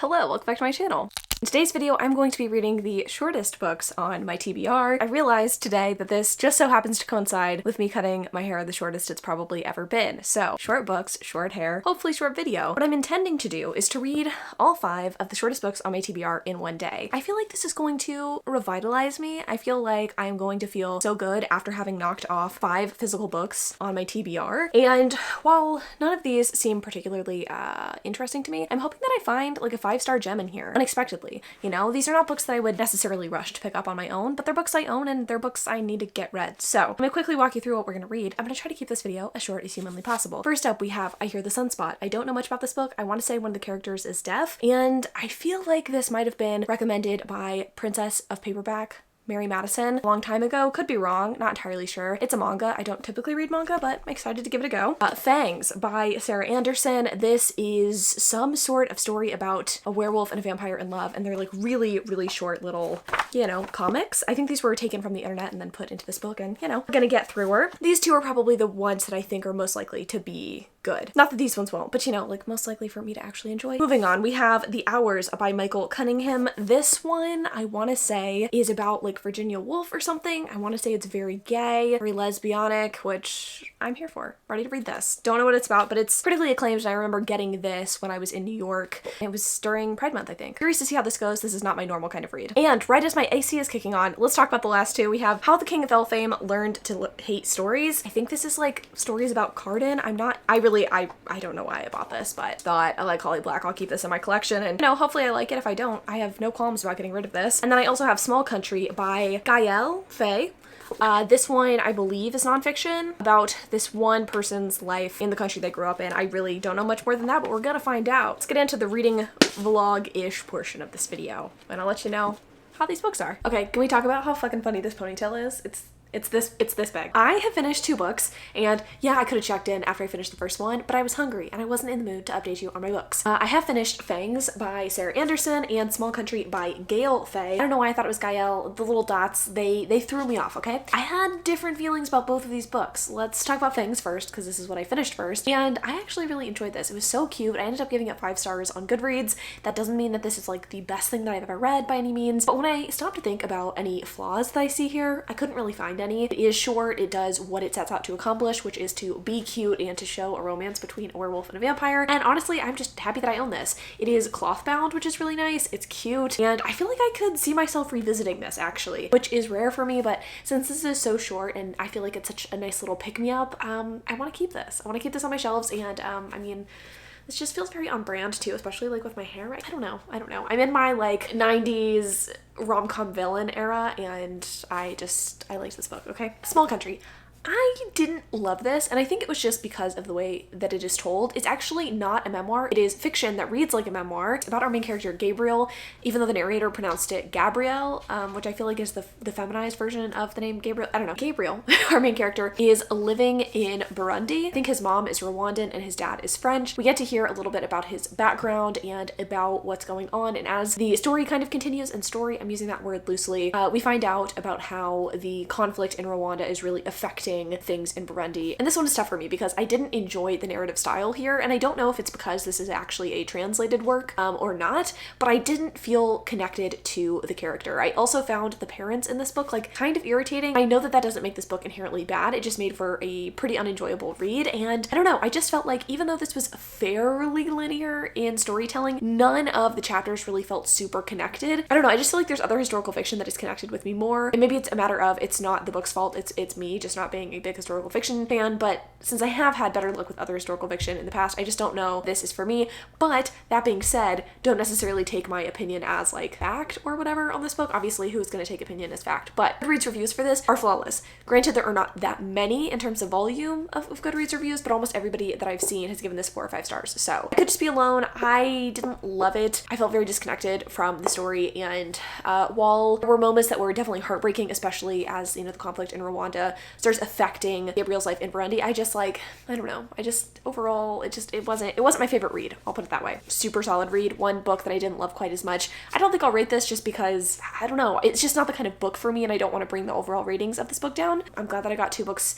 Hello, welcome back to my channel. In today's video, I'm going to be reading the shortest books on my TBR. I realized today that this just so happens to coincide with me cutting my hair the shortest it's probably ever been. So, short books, short hair, hopefully short video. What I'm intending to do is to read all 5 of the shortest books on my TBR in one day. I feel like this is going to revitalize me. I feel like I'm going to feel so good after having knocked off 5 physical books on my TBR. And while none of these seem particularly interesting to me, I'm hoping that I find like a 5-star gem in here unexpectedly. You know, these are not books that I would necessarily rush to pick up on my own, but they're books I own and they're books I need to get read. So I'm gonna quickly walk you through what we're gonna read. I'm gonna try to keep this video as short as humanly possible. First up, we have I Hear the Sunspot. I don't know much about this book. I want to say one of the characters is deaf, and I feel like this might have been recommended by Princess of Paperback Mary Madison a long time ago. Could be wrong, not entirely sure. It's a manga. I don't typically read manga, but I'm excited to give it a go. Fangs by Sarah Anderson. This is some sort of story about a werewolf and a vampire in love, and they're like really, really short little, you know, comics. I think these were taken from the internet and then put into this book, and you know, we're gonna get through her. These two are probably the ones that I think are most likely to be good. Not that these ones won't, but you know, like most likely for me to actually enjoy. Moving on, we have The Hours by Michael Cunningham. This one, I want to say, is about like Virginia Woolf or something. I want to say it's very gay, very lesbianic, which I'm here for. Ready to read this. Don't know what it's about, but it's critically acclaimed, and I remember getting this when I was in New York. It was during Pride Month, I think. Curious to see how this goes. This is not my normal kind of read. And right as my AC is kicking on, let's talk about the last two. We have How the King of Elfhame Learned to Hate Stories. I think this is like stories about Carden. I don't know why I bought this, but thought I like Holly Black. I'll keep this in my collection, and you know, hopefully I like it. If I don't, I have no qualms about getting rid of this. And then I also have Small Country by Elfhame. This one, I believe, is nonfiction about this one person's life in the country they grew up in. I really don't know much more than that, but we're gonna find out. Let's get into the reading vlog-ish portion of this video, and I'll let you know how these books are. Okay, can we talk about how fucking funny this ponytail is? It's this big. I have finished 2 books, and yeah, I could have checked in after I finished the first one, but I was hungry and I wasn't in the mood to update you on my books. I have finished Fangs by Sarah Anderson and Small Country by Gail Fay. I don't know why I thought it was Gael. The little dots, they threw me off, okay? I had different feelings about both of these books. Let's talk about Fangs first, because this is what I finished first, and I actually really enjoyed this. It was so cute. I ended up giving it 5 stars on Goodreads. That doesn't mean that this is like the best thing that I've ever read by any means, but when I stopped to think about any flaws that I see here, I couldn't really find any. It is short. It does what it sets out to accomplish, which is to be cute and to show a romance between a werewolf and a vampire. And honestly, I'm just happy that I own this. It is cloth bound, which is really nice. It's cute, and I feel like I could see myself revisiting this actually, which is rare for me, but since this is so short and I feel like it's such a nice little pick-me-up, I want to keep this. I want to keep this on my shelves, and I mean, this just feels very on brand too, especially like with my hair. I don't know. I'm in my like 90s rom-com villain era, and I liked this book, okay? Small Country. I didn't love this, and I think it was just because of the way that it is told. It's actually not a memoir. It is fiction that reads like a memoir. It's about our main character, Gabriel, even though the narrator pronounced it Gabrielle, which I feel like is the feminized version of the name Gabriel. I don't know. Gabriel, our main character, is living in Burundi. I think his mom is Rwandan and his dad is French. We get to hear a little bit about his background and about what's going on, and as the story kind of continues, and story, I'm using that word loosely, we find out about how the conflict in Rwanda is really affecting things in Burundi. And this one is tough for me because I didn't enjoy the narrative style here, and I don't know if it's because this is actually a translated work or not, but I didn't feel connected to the character. I also found the parents in this book like kind of irritating. I know that that doesn't make this book inherently bad. It just made for a pretty unenjoyable read, and I don't know, I just felt like even though this was fairly linear in storytelling, none of the chapters really felt super connected. I don't know, I just feel like there's other historical fiction that is connected with me more, and maybe it's a matter of it's not the book's fault, it's me just not being a big historical fiction fan, but since I have had better luck with other historical fiction in the past, I just don't know this is for me. But that being said, don't necessarily take my opinion as like fact or whatever on this book. Obviously, who's going to take opinion as fact? But Goodreads reviews for this are flawless. Granted, there are not that many in terms of volume of Goodreads reviews, but almost everybody that I've seen has given this 4 or 5 stars. So I could just be alone. I didn't love it. I felt very disconnected from the story, and while there were moments that were definitely heartbreaking, especially as, you know, the conflict in Rwanda starts affecting Gabriel's life in Burundi, I don't know. Overall, it wasn't my favorite read. I'll put it that way. Super solid read. One book that I didn't love quite as much. I don't think I'll rate this just because, I don't know, it's just not the kind of book for me, and I don't want to bring the overall ratings of this book down. I'm glad that I got two books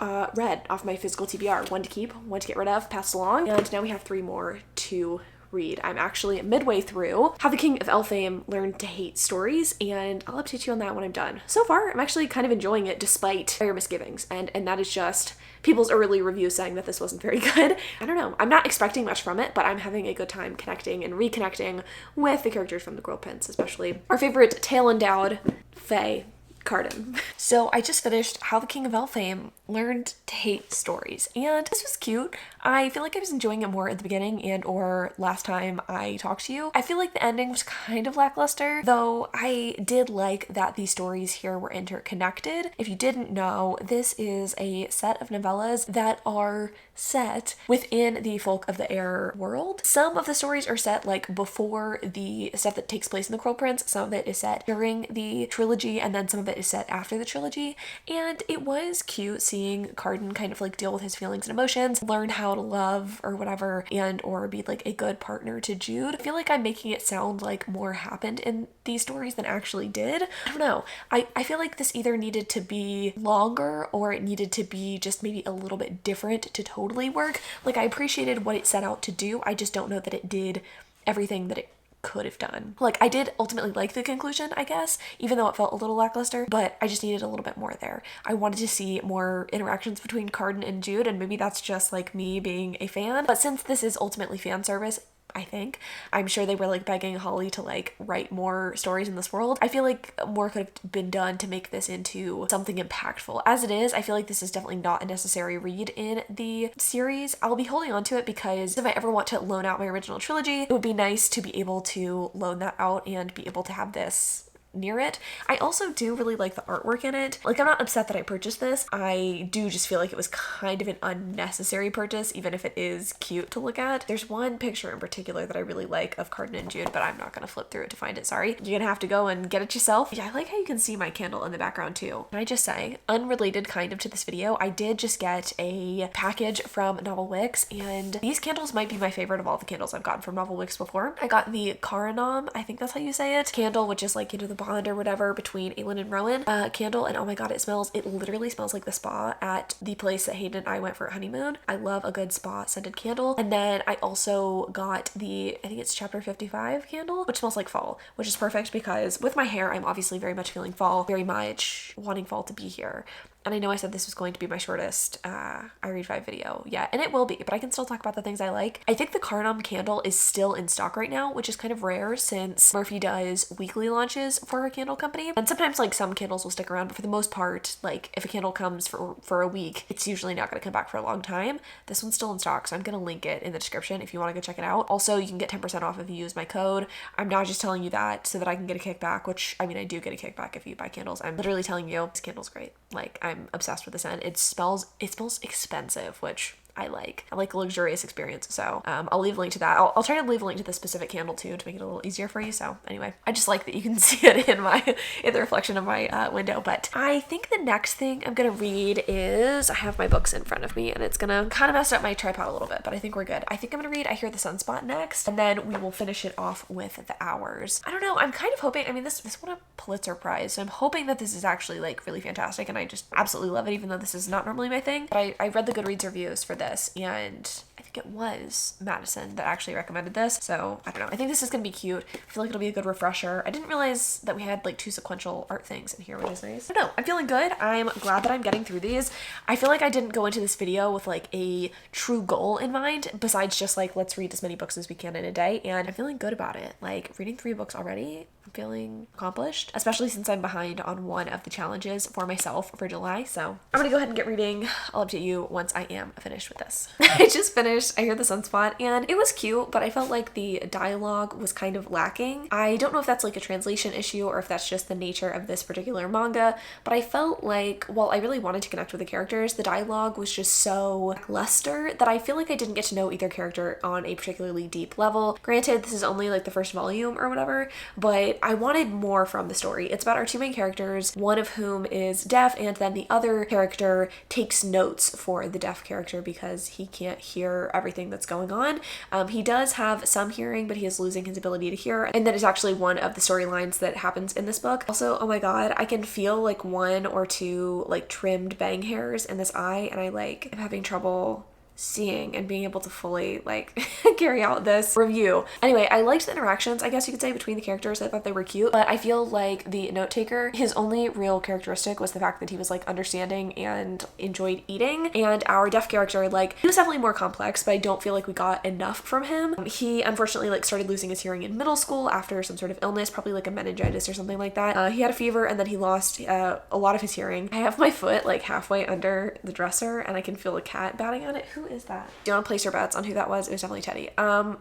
read off my physical TBR. One to keep, one to get rid of, passed along, and now we have 3 more to read. I'm actually midway through How the King of Elfhame Learned to Hate Stories, and I'll update you on that when I'm done. So far, I'm actually kind of enjoying it despite your misgivings, and that is just people's early reviews saying that this wasn't very good. I don't know. I'm not expecting much from it, but I'm having a good time connecting and reconnecting with the characters from The Girl Prince, especially our favorite tale-endowed Fae, Carden. So I just finished How the King of Elfhame Learned to Hate Stories, and this was cute. I feel like I was enjoying it more at the beginning and or last time I talked to you. I feel like the ending was kind of lackluster, though I did like that these stories here were interconnected. If you didn't know, this is a set of novellas that are set within the Folk of the Air world. Some of the stories are set like before the stuff that takes place in The Cruel Prince, some of it is set during the trilogy, and then some of it is set after the trilogy, and it was cute seeing Carden kind of like deal with his feelings and emotions, learn how to love or whatever, and or be like a good partner to Jude. I feel like I'm making it sound like more happened in these stories than actually did. I don't know. I feel like this either needed to be longer or it needed to be just maybe a little bit different to totally work. Like, I appreciated what it set out to do. I just don't know that it did everything that it could have done. Like, I did ultimately like the conclusion, I guess, even though it felt a little lackluster, but I just needed a little bit more there. I wanted to see more interactions between Carden and Jude, and maybe that's just like me being a fan. But since this is ultimately fan service, I think, I'm sure they were like begging Holly to like write more stories in this world. I feel like more could have been done to make this into something impactful. As it is, I feel like this is definitely not a necessary read in the series. I'll be holding on to it because if I ever want to loan out my original trilogy, it would be nice to be able to loan that out and be able to have this near it. I also do really like the artwork in it. Like, I'm not upset that I purchased this. I do just feel like it was kind of an unnecessary purchase, even if it is cute to look at. There's one picture in particular that I really like of Carden and Jude, but I'm not gonna flip through it to find it, sorry. You're gonna have to go and get it yourself. Yeah, I like how you can see my candle in the background too. Can I just say, unrelated kind of to this video, I did just get a package from Novel Wicks, and these candles might be my favorite of all the candles I've gotten from Novel Wicks before. I got the Karanam, I think that's how you say it, candle, which is like, you know, the bond or whatever between Aelin and Rowan candle, and oh my god, it literally smells like the spa at the place that Hayden and I went for a honeymoon. I love a good spa scented candle. And then I also got the, I think it's chapter 55 candle, which smells like fall, which is perfect because with my hair, I'm obviously very much feeling fall, very much wanting fall to be here. And I know I said this was going to be my shortest I Read 5 video yet, and it will be, but I can still talk about the things I like. I think the Karnam candle is still in stock right now, which is kind of rare since Murphy does weekly launches for her candle company. And sometimes like some candles will stick around, but for the most part, like if a candle comes for a week, it's usually not going to come back for a long time. This one's still in stock, so I'm going to link it in the description if you want to go check it out. Also, you can get 10% off if you use my code. I'm not just telling you that so that I can get a kickback, which I mean, I do get a kickback if you buy candles. I'm literally telling you this candle's great. Like, I'm obsessed with the scent. It smells expensive, which I like a luxurious experience. So I'll leave a link to that. I'll try to leave a link to this specific candle too to make it a little easier for you. So anyway, I just like that you can see it in the reflection of my window. But I think the next thing I'm gonna read is, I have my books in front of me and it's gonna kind of mess up my tripod a little bit, but I think we're good. I think I'm gonna read I Hear the Sunspot next, and then we will finish it off with The Hours. I don't know, I'm kind of hoping, I mean, this won a Pulitzer Prize, so I'm hoping that this is actually like really fantastic and I just absolutely love it, even though this is not normally my thing. But I read the Goodreads reviews for this, and I think it was Madison that actually recommended this, so I don't know. I think this is gonna be cute. I feel like it'll be a good refresher. I didn't realize that we had like 2 sequential art things in here, which is nice. I don't know, I'm feeling good. I'm glad that I'm getting through these. I feel like I didn't go into this video with like a true goal in mind, besides just like, let's read as many books as we can in a day, and I'm feeling good about it. Like, reading 3 books already, I'm feeling accomplished, especially since I'm behind on one of the challenges for myself for July. So I'm gonna go ahead and get reading. I'll update you once I am finished with this. I just finished I Hear the Sunspot, and it was cute, but I felt like the dialogue was kind of lacking. I don't know if that's like a translation issue or if that's just the nature of this particular manga, but I felt like while I really wanted to connect with the characters, the dialogue was just so lackluster that I feel like I didn't get to know either character on a particularly deep level. Granted, this is only like the first volume or whatever, but I wanted more from the story. It's about our 2 main characters, one of whom is deaf, and then the other character takes notes for the deaf character because he can't hear everything that's going on. He does have some hearing, but he is losing his ability to hear, and that is actually one of the storylines that happens in this book. Also, oh my god, I can feel like 1 or 2 like trimmed bang hairs in this eye, and I'm having trouble seeing and being able to fully like carry out this review. Anyway, I liked the interactions, I guess you could say, between the characters. I thought they were cute, but I feel like the note taker, his only real characteristic was the fact that he was like understanding and enjoyed eating. And our deaf character, like, he was definitely more complex, but I don't feel like we got enough from him. He unfortunately like started losing his hearing in middle school after some sort of illness, probably like a meningitis or something like that. He had a fever and then he lost a lot of his hearing. I have my foot like halfway under the dresser and I can feel a cat batting on it. Who is that? Do you want to place your bets on who that was? It was definitely Teddy. All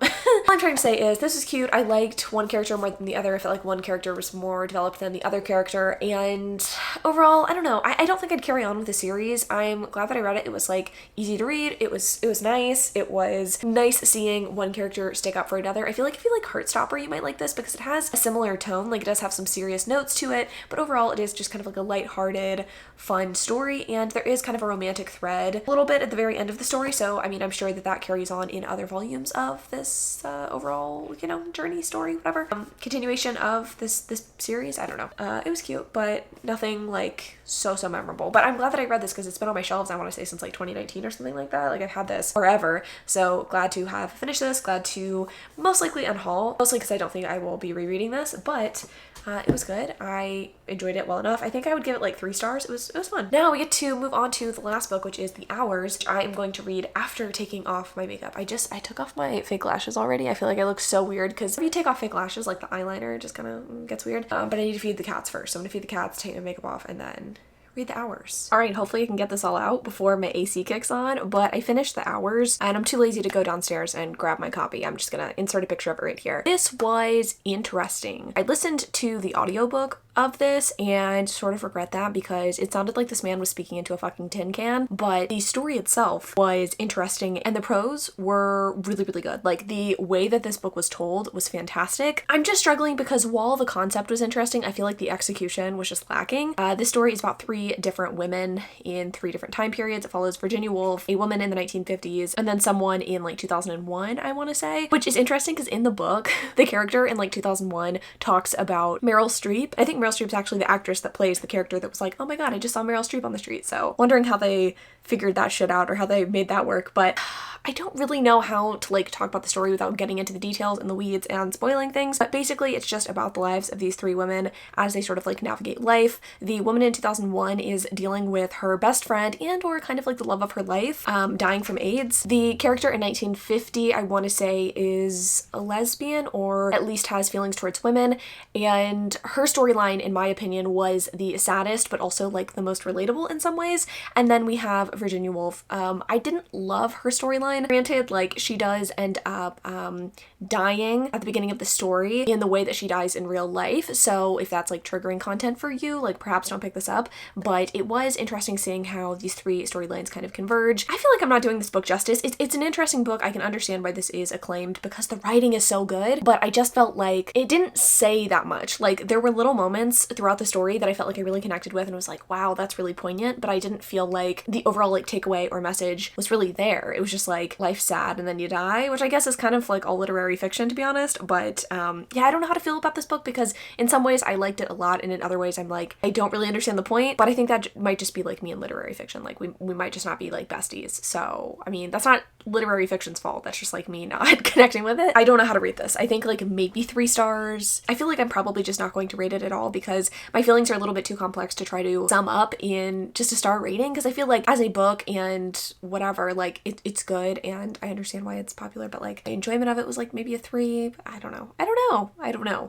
I'm trying to say is this is cute. I liked one character more than the other. I felt like one character was more developed than the other character, and overall, I don't know. I don't think I'd carry on with the series. I'm glad that I read it. It was like easy to read. It was nice. It was nice seeing one character stick up for another. I feel like if you like Heartstopper, you might like this because it has a similar tone. Like, it does have some serious notes to it, but overall it is just kind of like a lighthearted, fun story, and there is kind of a romantic thread a little bit at the very end of the story. So I mean, I'm sure that that carries on in other volumes of this overall, you know, journey story, whatever. Continuation of this series. I don't know. It was cute, but nothing like so memorable. But I'm glad that I read this because it's been on my shelves, I want to say, since like 2019 or something like that. Like, I've had this forever. So glad to have finished this. Glad to most likely unhaul, mostly because I don't think I will be rereading this, but it was good. I enjoyed it well enough. I think I would give it like 3 stars. It was fun. Now we get to move on to the last book, which is The Hours, which I am going to read after taking off my makeup. I took off my fake lashes already. I feel like I look so weird because if you take off fake lashes, like the eyeliner just kind of gets weird. But I need to feed the cats first. So I'm gonna feed the cats, take my makeup off, and then read The Hours. All right, hopefully I can get this all out before my AC kicks on, but I finished The Hours and I'm too lazy to go downstairs and grab my copy. I'm just gonna insert a picture of it right here. This was interesting. I listened to the audiobook of this and sort of regret that because it sounded like this man was speaking into a fucking tin can, but the story itself was interesting and the prose were really good. Like, the way that this book was told was fantastic. I'm just struggling because while the concept was interesting, I feel like the execution was just lacking. This story is about 3 different women in 3 different time periods. It follows Virginia Woolf, a woman in the 1950s, and then someone in like 2001, I want to say, which is interesting because in the book, the character in like 2001 talks about Meryl Streep. I think Meryl Streep's actually the actress that plays the character that was like, oh my god, I just saw Meryl Streep on the street. So wondering how they figured that shit out or how they made that work, but I don't really know how to like talk about the story without getting into the details and the weeds and spoiling things. But basically it's just about the lives of these 3 women as they sort of like navigate life. The woman in 2001 is dealing with her best friend and or kind of like the love of her life dying from AIDS. The character in 1950, I want to say, is a lesbian or at least has feelings towards women, and her storyline, in my opinion, was the saddest but also like the most relatable in some ways. And then we have Virginia Woolf. I didn't love her storyline. Granted, like, she does end up dying at the beginning of the story in the way that she dies in real life, so if that's like triggering content for you, like, perhaps don't pick this up. But it was interesting seeing how these 3 storylines kind of converge. I feel like I'm not doing this book justice. It's an interesting book. I can understand why this is acclaimed because the writing is so good, but I just felt like it didn't say that much. Like, there were little moments throughout the story that I felt like I really connected with and was like, wow, that's really poignant, but I didn't feel like the overall like takeaway or message was really there. It was just like, life's sad and then you die, which I guess is kind of like all literary fiction, to be honest. But yeah, I don't know how to feel about this book because in some ways I liked it a lot and in other ways I'm like, I don't really understand the point. But I think that might just be like me in literary fiction. Like, we might just not be like besties. So I mean, that's not literary fiction's fault. That's just like me not connecting with it. I don't know how to rate this. I think like maybe 3 stars. I feel like I'm probably just not going to rate it at all because my feelings are a little bit too complex to try to sum up in just a star rating, because I feel like as a book and whatever, like it's good and I understand why it's popular, but like the enjoyment of it was like maybe a 3. I don't know.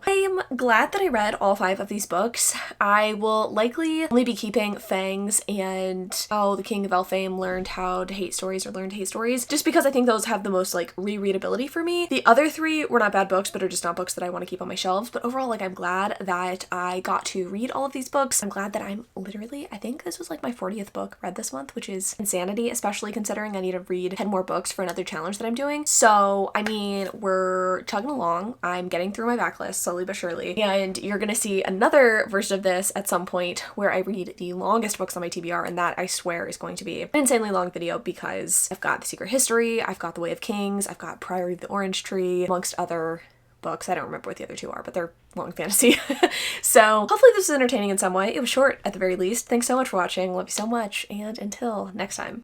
I'm glad that I read all 5 of these books. I will likely only be keeping Fangs and How the King of Elfhame Learned How to Hate Stories or Learned to Hate Stories, just because I think those have the most like rereadability for me. The other 3 were not bad books, but are just not books that I want to keep on my shelves. But overall, like, I'm glad that I got to read all of these books. I'm glad that I'm literally, I think this was like my 40th book read this month, which is insanity, especially considering I need to read 10 more books for another challenge that I'm doing. So I mean, we're chugging along. I'm getting through my backlist slowly but surely, and you're gonna see another version of this at some point where I read the longest books on my TBR, and that I swear is going to be an insanely long video because I've got The Secret History, I've got The Way of Kings, I've got Priory of the Orange Tree, amongst other books. I don't remember what the other 2 are, but they're long fantasy. So hopefully this was entertaining in some way. It was short at the very least. Thanks so much for watching. Love you so much, and until next time.